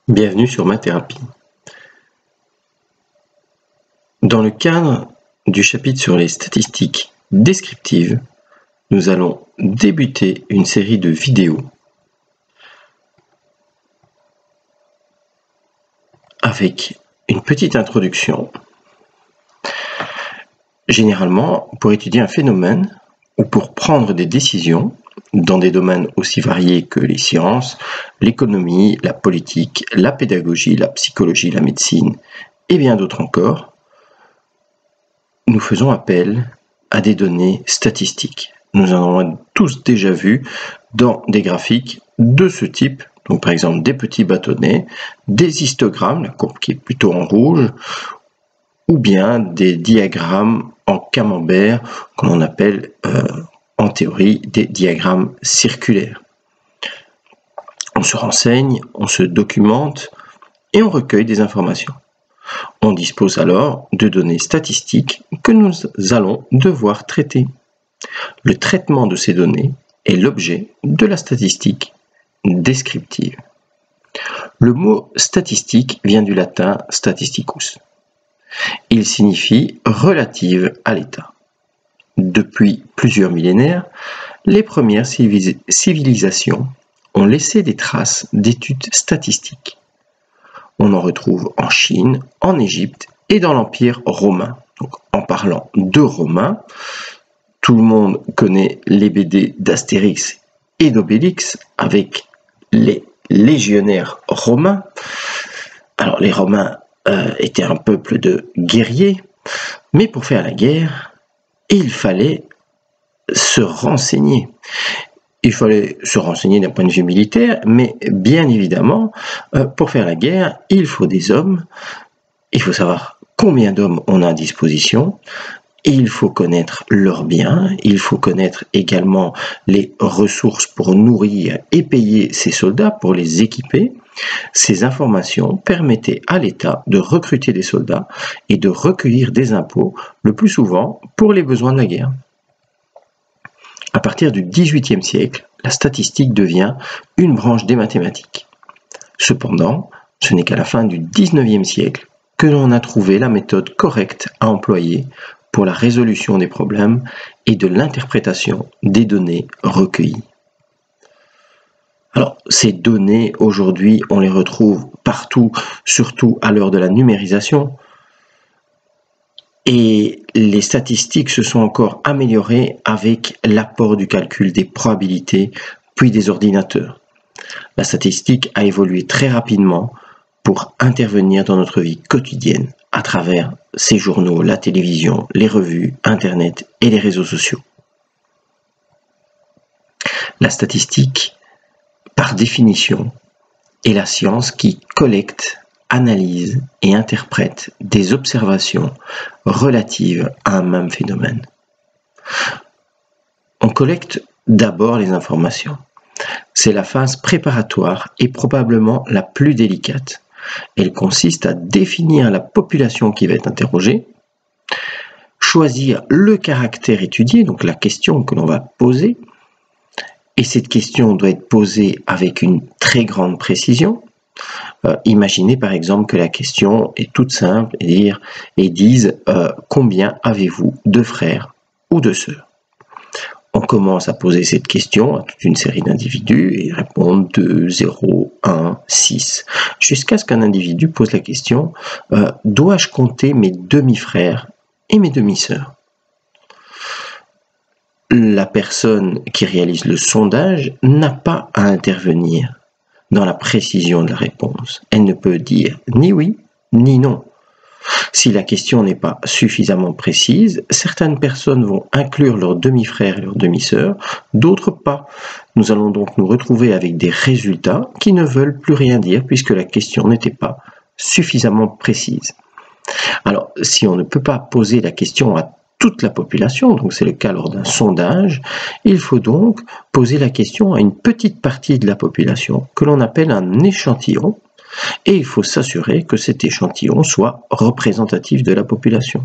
Bienvenue sur Ma Thérapie. Dans le cadre du chapitre sur les statistiques descriptives, nous allons débuter une série de vidéos avec une petite introduction. Généralement, pour étudier un phénomène ou pour prendre des décisions dans des domaines aussi variés que les sciences, l'économie, la politique, la pédagogie, la psychologie, la médecine et bien d'autres encore, nous faisons appel à des données statistiques. Nous en avons tous déjà vu dans des graphiques de ce type, donc par exemple des petits bâtonnets, des histogrammes, la courbe qui est plutôt en rouge, ou bien des diagrammes en camembert qu'on appelle en théorie des diagrammes circulaires. On se renseigne, on se documente et on recueille des informations. On dispose alors de données statistiques que nous allons devoir traiter. Le traitement de ces données est l'objet de la statistique descriptive. Le mot statistique vient du latin statisticus. Il signifie relative à l'état. Depuis plusieurs millénaires, les premières civilisations ont laissé des traces d'études statistiques. On en retrouve en Chine, en Égypte et dans l'Empire romain. Donc, en parlant de Romains, tout le monde connaît les BD d'Astérix et d'Obélix avec les légionnaires romains. Alors les Romains étaient un peuple de guerriers, mais pour faire la guerre, il fallait se renseigner. Il fallait se renseigner d'un point de vue militaire, mais bien évidemment, pour faire la guerre, il faut des hommes, il faut savoir combien d'hommes on a à disposition, il faut connaître leurs biens, il faut connaître également les ressources pour nourrir et payer ces soldats, pour les équiper. Ces informations permettaient à l'État de recruter des soldats et de recueillir des impôts, le plus souvent pour les besoins de la guerre. À partir du XVIIIe siècle, la statistique devient une branche des mathématiques. Cependant, ce n'est qu'à la fin du XIXe siècle que l'on a trouvé la méthode correcte à employer pour la résolution des problèmes et de l'interprétation des données recueillies. Alors, ces données, aujourd'hui, on les retrouve partout, surtout à l'heure de la numérisation. Et les statistiques se sont encore améliorées avec l'apport du calcul des probabilités, puis des ordinateurs. La statistique a évolué très rapidement pour intervenir dans notre vie quotidienne à travers ces journaux, la télévision, les revues, Internet et les réseaux sociaux. La statistique, par définition, est la science qui collecte, analyse et interprète des observations relatives à un même phénomène. On collecte d'abord les informations. C'est la phase préparatoire et probablement la plus délicate. Elle consiste à définir la population qui va être interrogée, choisir le caractère étudié, donc la question que l'on va poser, et cette question doit être posée avec une très grande précision. Imaginez par exemple que la question est toute simple et dise combien avez-vous de frères ou de sœurs? On commence à poser cette question à toute une série d'individus et ils répondent 2, 0, 1, 6, jusqu'à ce qu'un individu pose la question dois-je compter mes demi-frères et mes demi-sœurs? La personne qui réalise le sondage n'a pas à intervenir dans la précision de la réponse. Elle ne peut dire ni oui ni non. Si la question n'est pas suffisamment précise, certaines personnes vont inclure leurs demi-frères et leurs demi-sœurs, d'autres pas. Nous allons donc nous retrouver avec des résultats qui ne veulent plus rien dire puisque la question n'était pas suffisamment précise. Alors, si on ne peut pas poser la question à toute la population, donc c'est le cas lors d'un sondage, il faut donc poser la question à une petite partie de la population que l'on appelle un échantillon. Et il faut s'assurer que cet échantillon soit représentatif de la population.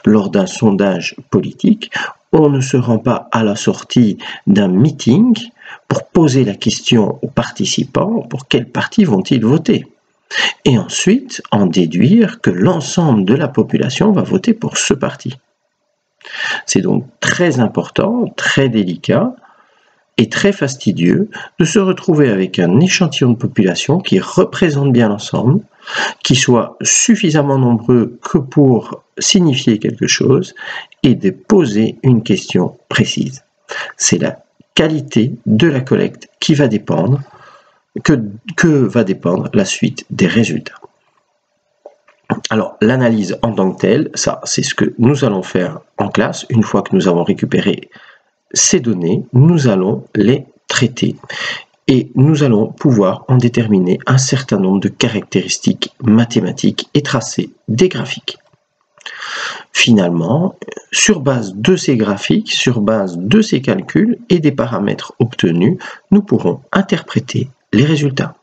Lors d'un sondage politique, on ne se rend pas à la sortie d'un meeting pour poser la question aux participants pour quel parti vont-ils voter. et ensuite en déduire que l'ensemble de la population va voter pour ce parti. C'est donc très important, très délicat et très fastidieux de se retrouver avec un échantillon de population qui représente bien l'ensemble, qui soit suffisamment nombreux que pour signifier quelque chose et de poser une question précise. C'est la qualité de la collecte qui va dépendre, que va dépendre la suite des résultats. Alors, l'analyse en tant que telle, ça, c'est ce que nous allons faire en classe. Une fois que nous avons récupéré ces données, nous allons les traiter et nous allons pouvoir en déterminer un certain nombre de caractéristiques mathématiques et tracer des graphiques. Finalement, sur base de ces graphiques, sur base de ces calculs et des paramètres obtenus, nous pourrons interpréter les résultats.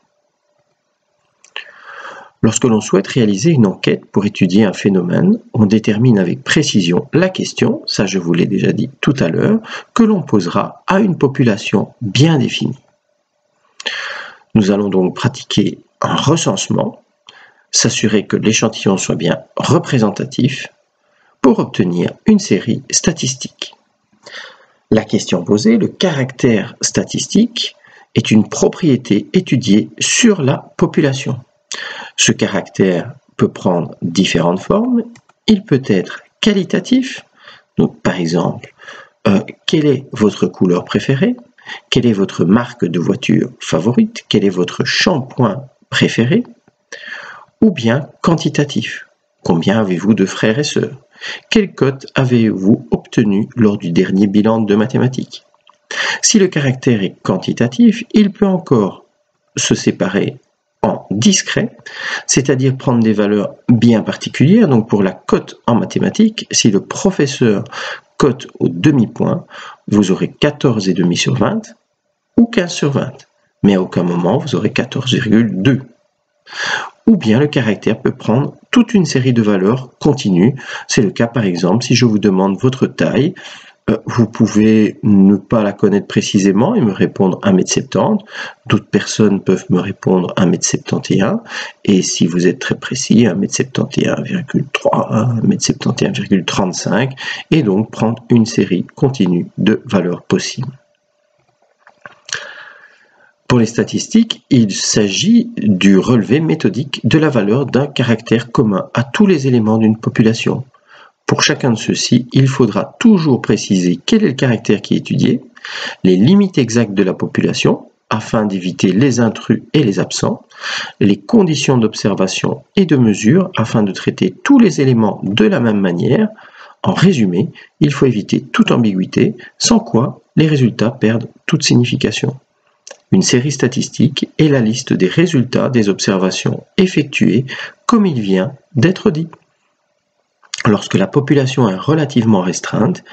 Lorsque l'on souhaite réaliser une enquête pour étudier un phénomène, on détermine avec précision la question, ça je vous l'ai déjà dit tout à l'heure, que l'on posera à une population bien définie. Nous allons donc pratiquer un recensement, s'assurer que l'échantillon soit bien représentatif pour obtenir une série statistique. La question posée, le caractère statistique, est une propriété étudiée sur la population. Ce caractère peut prendre différentes formes. Il peut être qualitatif, donc par exemple, quelle est votre couleur préférée? Quelle est votre marque de voiture favorite? Quel est votre shampoing préféré? Ou bien quantitatif. Combien avez-vous de frères et sœurs? Quelle cote avez-vous obtenue lors du dernier bilan de mathématiques? Si le caractère est quantitatif, il peut encore se séparer en discret, c'est-à-dire prendre des valeurs bien particulières. Donc pour la cote en mathématiques, si le professeur cote au demi-point, vous aurez 14,5 sur 20 ou 15 sur 20, mais à aucun moment vous aurez 14,2. Ou bien le caractère peut prendre toute une série de valeurs continues. C'est le cas par exemple si je vous demande votre taille, vous pouvez ne pas la connaître précisément et me répondre 1,70 m. D'autres personnes peuvent me répondre 1,71 m. Et si vous êtes très précis, 1,71,3 m, 1,71,35 m. Et donc prendre une série continue de valeurs possibles. Pour les statistiques, il s'agit du relevé méthodique de la valeur d'un caractère commun à tous les éléments d'une population. Pour chacun de ceux-ci, il faudra toujours préciser quel est le caractère qui est étudié, les limites exactes de la population, afin d'éviter les intrus et les absents, les conditions d'observation et de mesure, afin de traiter tous les éléments de la même manière. En résumé, il faut éviter toute ambiguïté, sans quoi les résultats perdent toute signification. Une série statistique est la liste des résultats des observations effectuées, comme il vient d'être dit. Lorsque la population est relativement restreinte,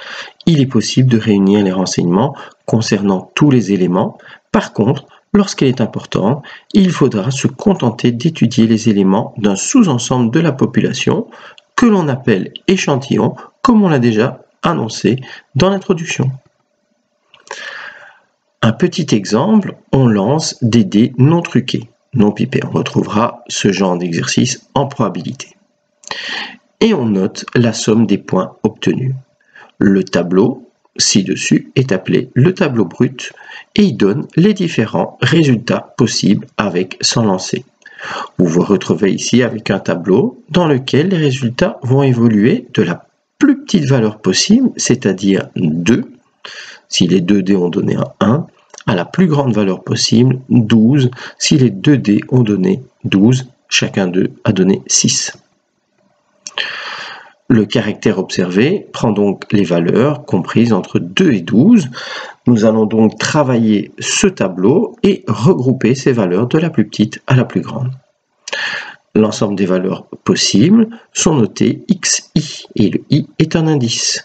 il est possible de réunir les renseignements concernant tous les éléments. Par contre, lorsqu'elle est importante, il faudra se contenter d'étudier les éléments d'un sous-ensemble de la population que l'on appelle échantillon, comme on l'a déjà annoncé dans l'introduction. Un petit exemple, on lance des dés non truqués, non pipés. On retrouvera ce genre d'exercice en probabilité. Et on note la somme des points obtenus. Le tableau ci-dessus est appelé le tableau brut et il donne les différents résultats possibles avec son lancer. Vous vous retrouvez ici avec un tableau dans lequel les résultats vont évoluer de la plus petite valeur possible, c'est-à-dire 2, si les 2 dés ont donné un 1, à la plus grande valeur possible, 12, si les 2 dés ont donné 12, chacun d'eux a donné 6. Le caractère observé prend donc les valeurs comprises entre 2 et 12. Nous allons donc travailler ce tableau et regrouper ces valeurs de la plus petite à la plus grande. L'ensemble des valeurs possibles sont notées XI et le I est un indice.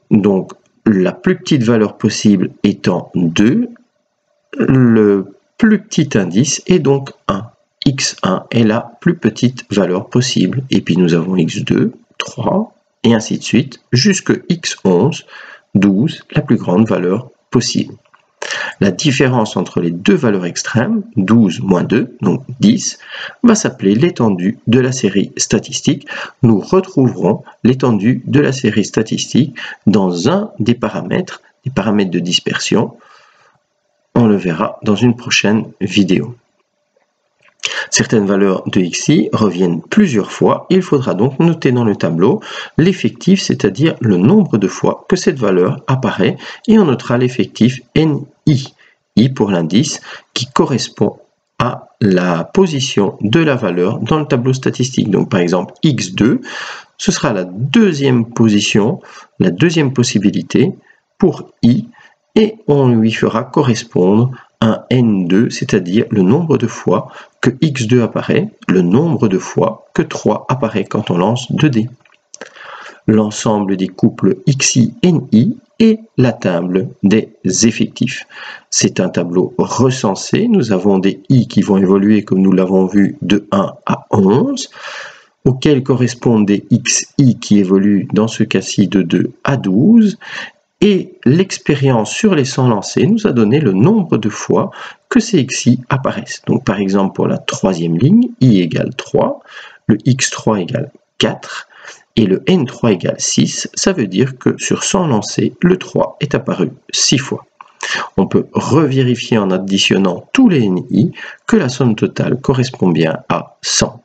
Donc la plus petite valeur possible étant 2, le plus petit indice est donc 1. X1 est la plus petite valeur possible. Et puis nous avons X2, 3, et ainsi de suite, jusque X11, 12, la plus grande valeur possible. La différence entre les deux valeurs extrêmes, 12 moins 2, donc 10, va s'appeler l'étendue de la série statistique. Nous retrouverons l'étendue de la série statistique dans un des paramètres de dispersion. On le verra dans une prochaine vidéo. Certaines valeurs de xi reviennent plusieurs fois. Il faudra donc noter dans le tableau l'effectif, c'est-à-dire le nombre de fois que cette valeur apparaît, et on notera l'effectif ni, i pour l'indice, qui correspond à la position de la valeur dans le tableau statistique. Donc par exemple x2, ce sera la deuxième position, la deuxième possibilité pour i, et on lui fera correspondre un n2, c'est-à-dire le nombre de fois que x2 apparaît, le nombre de fois que 3 apparaît quand on lance 2 dés. L'ensemble des couples xi, ni est la table des effectifs. C'est un tableau recensé. Nous avons des i qui vont évoluer, comme nous l'avons vu, de 1 à 11, auxquels correspondent des xi qui évoluent dans ce cas-ci de 2 à 12, et l'expérience sur les 100 lancés nous a donné le nombre de fois que ces xi apparaissent. Donc par exemple pour la troisième ligne, i égale 3, le x3 égale 4 et le n3 égale 6, ça veut dire que sur 100 lancés, le 3 est apparu 6 fois. On peut revérifier en additionnant tous les ni que la somme totale correspond bien à 100.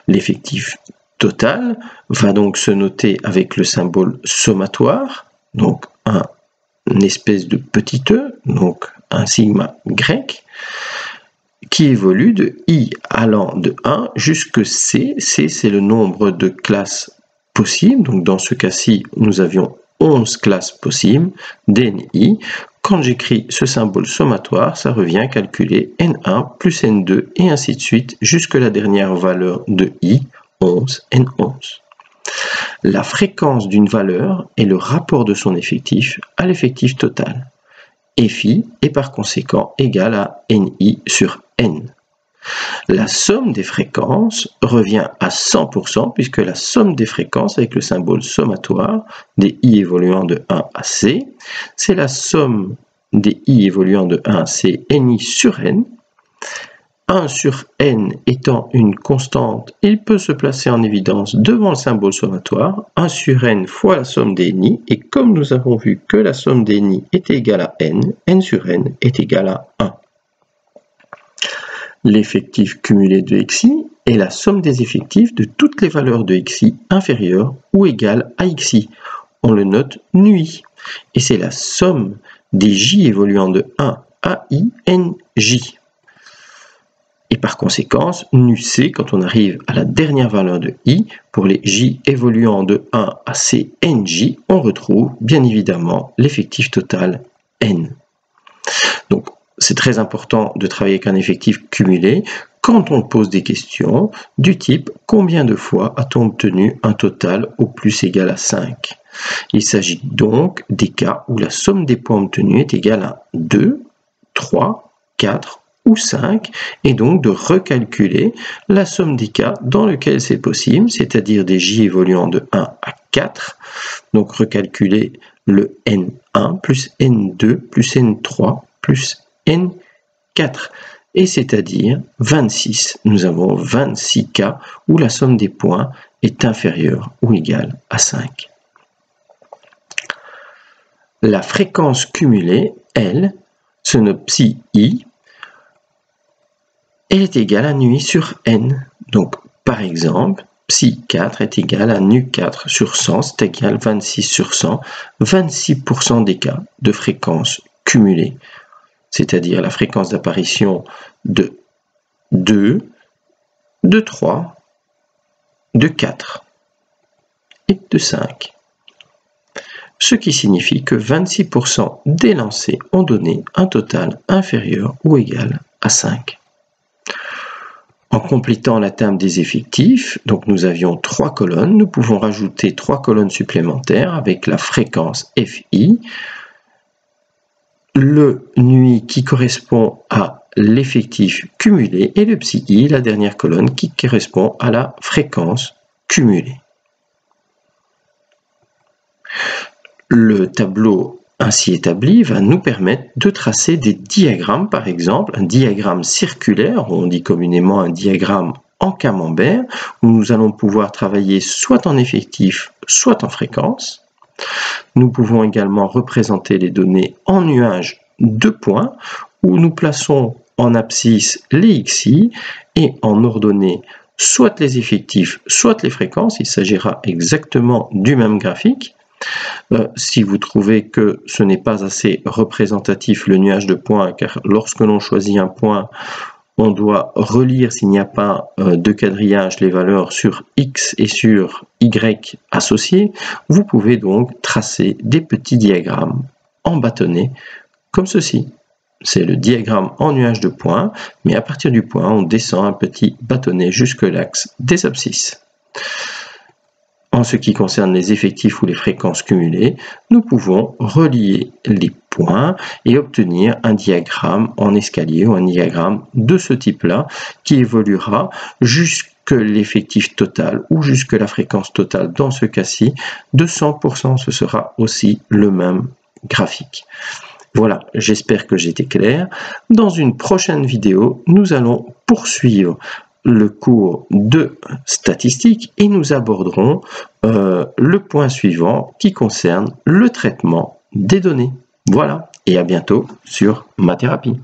L'effectif total va donc se noter avec le symbole sommatoire, donc une espèce de petit e, donc un sigma grec, qui évolue de i allant de 1 jusqu'à c. C, c'est le nombre de classes possibles, donc dans ce cas-ci, nous avions 11 classes possibles d'ni. Quand j'écris ce symbole sommatoire, ça revient à calculer n1 plus n2 et ainsi de suite jusqu'à la dernière valeur de i, 11, n11. La fréquence d'une valeur est le rapport de son effectif à l'effectif total. Fi est par conséquent égal à ni sur n. La somme des fréquences revient à 100% puisque la somme des fréquences avec le symbole sommatoire des i évoluant de 1 à c, c'est la somme des i évoluant de 1 à c ni sur n. 1 sur n étant une constante, il peut se placer en évidence devant le symbole sommatoire, 1 sur n fois la somme des ni, et comme nous avons vu que la somme des ni est égale à n sur n est égal à 1. L'effectif cumulé de xi est la somme des effectifs de toutes les valeurs de xi inférieures ou égales à xi. On le note nui, et c'est la somme des j évoluant de 1 à i, nj. Et par conséquent, nu-c, quand on arrive à la dernière valeur de i, pour les j évoluant de 1 à c, nj, on retrouve bien évidemment l'effectif total n. Donc, c'est très important de travailler avec un effectif cumulé quand on pose des questions du type « Combien de fois a-t-on obtenu un total au plus égal à 5 ?» Il s'agit donc des cas où la somme des points obtenus est égale à 2, 3, 4 ou 5, et donc de recalculer la somme des cas dans lesquels c'est possible, c'est-à-dire des j évoluant de 1 à 4, donc recalculer le n1 plus n2 plus n3 plus n4, et c'est-à-dire 26. Nous avons 26 cas où la somme des points est inférieure ou égale à 5. La fréquence cumulée, elle, se note psi i, elle est égale à nu sur n. Donc, par exemple, psi 4 est égal à nu 4 sur 100, c'est égal à 26 sur 100, 26% des cas de fréquence cumulée, c'est-à-dire la fréquence d'apparition de 2, de 3, de 4 et de 5. Ce qui signifie que 26% des lancés ont donné un total inférieur ou égal à 5. En complétant la table des effectifs, donc nous avions 3 colonnes, nous pouvons rajouter 3 colonnes supplémentaires avec la fréquence Fi, le nui qui correspond à l'effectif cumulé et le psi i, la dernière colonne qui correspond à la fréquence cumulée. Le tableau ainsi établi va nous permettre de tracer des diagrammes, par exemple un diagramme circulaire, on dit communément un diagramme en camembert, où nous allons pouvoir travailler soit en effectif, soit en fréquence. Nous pouvons également représenter les données en nuages de points, où nous plaçons en abscisse les XI et en ordonnée soit les effectifs, soit les fréquences. Il s'agira exactement du même graphique. Si vous trouvez que ce n'est pas assez représentatif le nuage de points, car lorsque l'on choisit un point, on doit relire s'il n'y a pas de quadrillage les valeurs sur X et sur Y associées, vous pouvez donc tracer des petits diagrammes en bâtonnets comme ceci. C'est le diagramme en nuage de points, mais à partir du point, on descend un petit bâtonnet jusque l'axe des abscisses. En ce qui concerne les effectifs ou les fréquences cumulées, nous pouvons relier les points et obtenir un diagramme en escalier ou un diagramme de ce type-là qui évoluera jusque l'effectif total ou jusque la fréquence totale. Dans ce cas-ci, de 100%, ce sera aussi le même graphique. Voilà, j'espère que j'étais clair. Dans une prochaine vidéo, nous allons poursuivre le cours de statistique et nous aborderons le point suivant qui concerne le traitement des données. Voilà, et à bientôt sur Mathérapie.